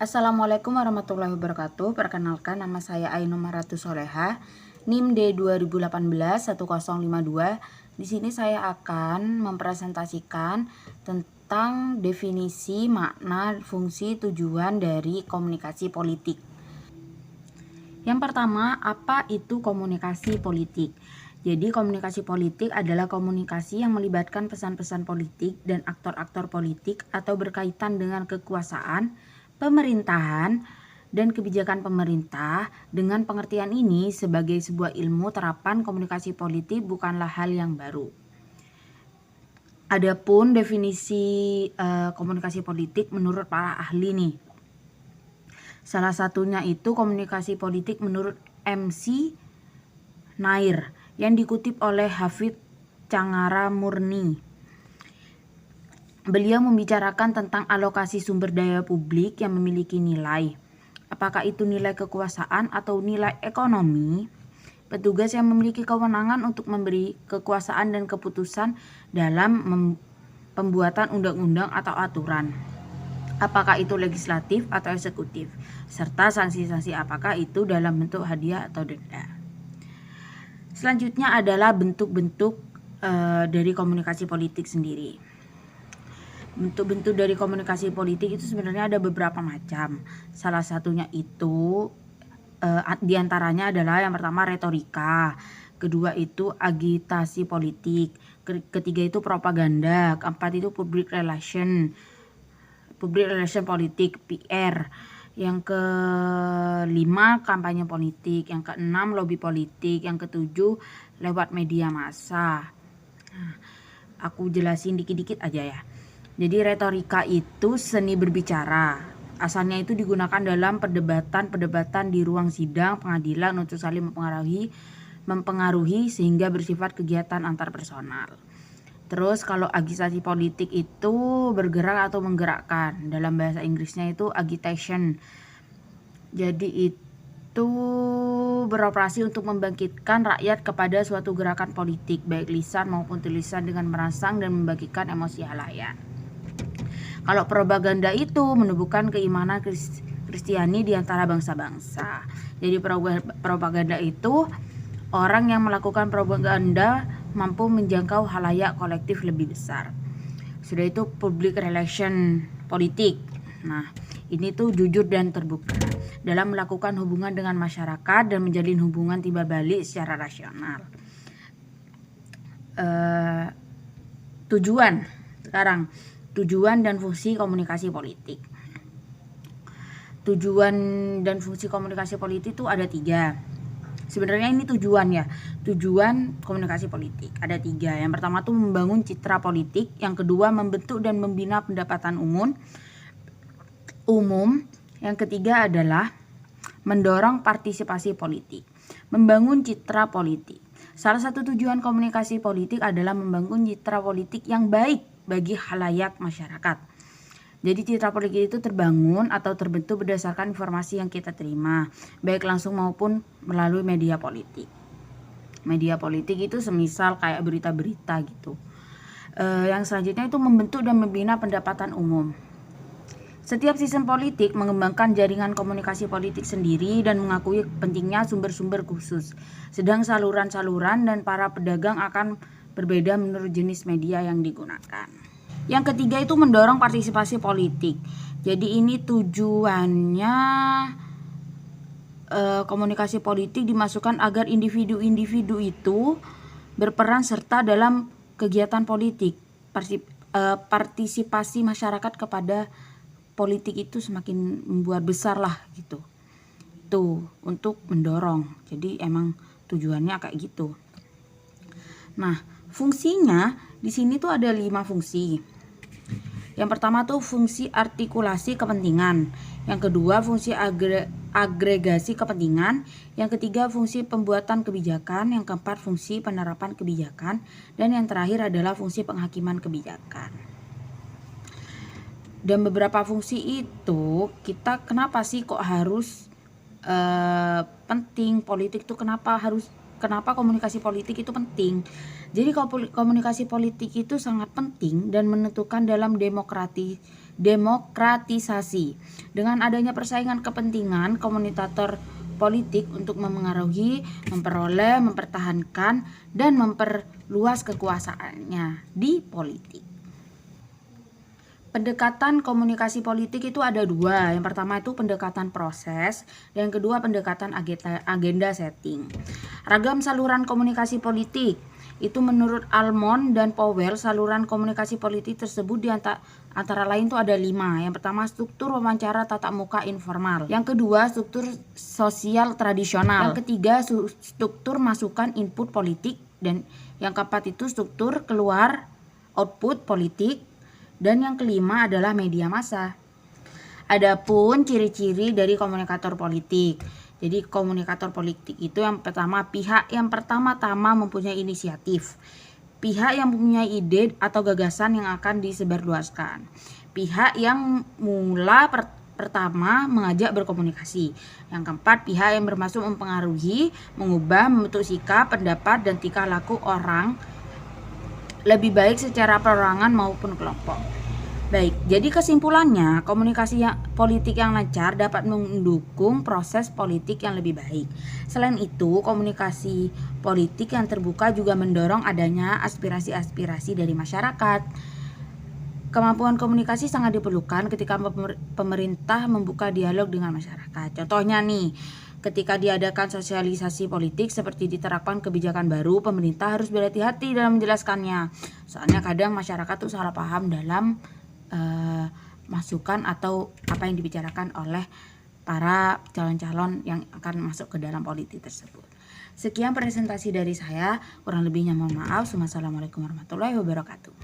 Assalamualaikum warahmatullahi wabarakatuh. Perkenalkan, nama saya Ainun Maratu Soleha, NIM D 2018-1052. Di sini saya akan mempresentasikan tentang definisi, makna, fungsi, tujuan dari komunikasi politik. Yang pertama, apa itu komunikasi politik? Jadi komunikasi politik adalah komunikasi yang melibatkan pesan-pesan politik dan aktor-aktor politik atau berkaitan dengan kekuasaan, pemerintahan, dan kebijakan pemerintah. Dengan pengertian ini sebagai sebuah ilmu terapan komunikasi politik bukanlah hal yang baru. Adapun definisi komunikasi politik menurut para ahli nih. Salah satunya itu komunikasi politik menurut MC Nair yang dikutip oleh Hafid Cangara Murni. Beliau membicarakan tentang alokasi sumber daya publik yang memiliki nilai. Apakah itu nilai kekuasaan atau nilai ekonomi? Petugas yang memiliki kewenangan untuk memberi kekuasaan dan keputusan dalam pembuatan undang-undang atau aturan. Apakah itu legislatif atau eksekutif? Serta sanksi-sanksi apakah itu dalam bentuk hadiah atau denda. Selanjutnya adalah bentuk-bentuk dari komunikasi politik sendiri. Bentuk-bentuk dari komunikasi politik itu sebenarnya ada beberapa macam. Salah satunya itu diantaranya adalah yang pertama retorika, kedua itu agitasi politik, ketiga itu propaganda, keempat itu public relation politik (PR), yang kelima kampanye politik, yang keenam lobby politik, yang ketujuh lewat media massa. Nah, aku jelasin dikit-dikit aja ya. Jadi retorika itu seni berbicara. Asalnya itu digunakan dalam perdebatan di ruang sidang pengadilan untuk saling mempengaruhi sehingga bersifat kegiatan antar personal. Terus kalau agitasi politik itu bergerak atau menggerakkan. Dalam bahasa Inggrisnya itu agitation. Jadi itu beroperasi untuk membangkitkan rakyat kepada suatu gerakan politik, baik lisan maupun tulisan, dengan merangsang dan membagikan emosi halayak. Kalau propaganda itu menumbuhkan keimanan Kristiani di antara bangsa-bangsa. Jadi propaganda itu orang yang melakukan propaganda mampu menjangkau halayak kolektif lebih besar. Sudah itu public relation politik. Nah, ini tuh jujur dan terbuka dalam melakukan hubungan dengan masyarakat dan menjalin hubungan timbal balik secara rasional. Tujuan dan fungsi komunikasi politik. Tujuan dan fungsi komunikasi politik itu ada 3. Sebenarnya ini tujuan komunikasi politik ada 3. Yang pertama tuh membangun citra politik, yang kedua membentuk dan membina pendapatan umum. Yang ketiga adalah mendorong partisipasi politik, membangun citra politik. Salah satu tujuan komunikasi politik adalah membangun citra politik yang baik bagi halayak masyarakat. Jadi citra politik itu terbangun atau terbentuk berdasarkan informasi yang kita terima, baik langsung maupun melalui media politik. Media politik itu semisal kayak berita-berita gitu. Yang selanjutnya itu membentuk dan membina pendapatan umum. Setiap sistem politik mengembangkan jaringan komunikasi politik sendiri dan mengakui pentingnya sumber-sumber khusus. Sedang saluran-saluran dan para pedagang akan berbeda menurut jenis media yang digunakan. Yang ketiga itu mendorong partisipasi politik. Jadi ini tujuannya komunikasi politik dimasukkan agar individu-individu itu berperan serta dalam kegiatan politik. Partisipasi masyarakat kepada politik itu semakin membuat besar lah gitu. Tuh untuk mendorong. Jadi emang tujuannya kayak gitu. Nah, fungsinya di sini tuh ada 5 fungsi. Yang pertama tuh fungsi artikulasi kepentingan, yang kedua fungsi agregasi kepentingan, yang ketiga fungsi pembuatan kebijakan, yang keempat fungsi penerapan kebijakan, dan yang terakhir adalah fungsi penghakiman kebijakan. Dan beberapa fungsi itu kita kenapa sih kok harus penting politik tuh, kenapa komunikasi politik itu penting? Jadi komunikasi politik itu sangat penting dan menentukan dalam demokratisasi. Dengan adanya persaingan kepentingan komutator politik untuk memengaruhi, memperoleh, mempertahankan, dan memperluas kekuasaannya di politik. Pendekatan komunikasi politik itu ada dua. Yang pertama itu pendekatan proses, dan yang kedua pendekatan agenda setting. Ragam saluran komunikasi politik. Itu menurut Almond dan Powell, saluran komunikasi politik tersebut di antara lain itu ada 5. Yang pertama struktur wawancara tatap muka informal. Yang kedua struktur sosial tradisional. Yang ketiga struktur masukan input politik. Dan yang keempat itu struktur keluar output politik. Dan yang kelima adalah media massa. Adapun ciri-ciri dari komunikator politik. Jadi komunikator politik itu yang pertama, pihak yang pertama-tama mempunyai inisiatif. Pihak yang mempunyai ide atau gagasan yang akan disebarluaskan. Pihak yang pertama mengajak berkomunikasi. Yang keempat, pihak yang bermaksud mempengaruhi, mengubah, membentuk sikap, pendapat, dan tingkah laku orang lebih baik secara perorangan maupun kelompok. Baik, jadi kesimpulannya komunikasi politik yang lancar dapat mendukung proses politik yang lebih baik. Selain itu, komunikasi politik yang terbuka juga mendorong adanya aspirasi-aspirasi dari masyarakat. Kemampuan komunikasi sangat diperlukan ketika pemerintah membuka dialog dengan masyarakat. Contohnya nih, ketika diadakan sosialisasi politik seperti diterapkan kebijakan baru, pemerintah harus berhati-hati dalam menjelaskannya. Soalnya kadang masyarakat tuh salah paham dalam masukan atau apa yang dibicarakan oleh para calon-calon yang akan masuk ke dalam politik tersebut. Sekian presentasi dari saya, kurang lebihnya mohon maaf. Wassalamualaikum warahmatullahi wabarakatuh.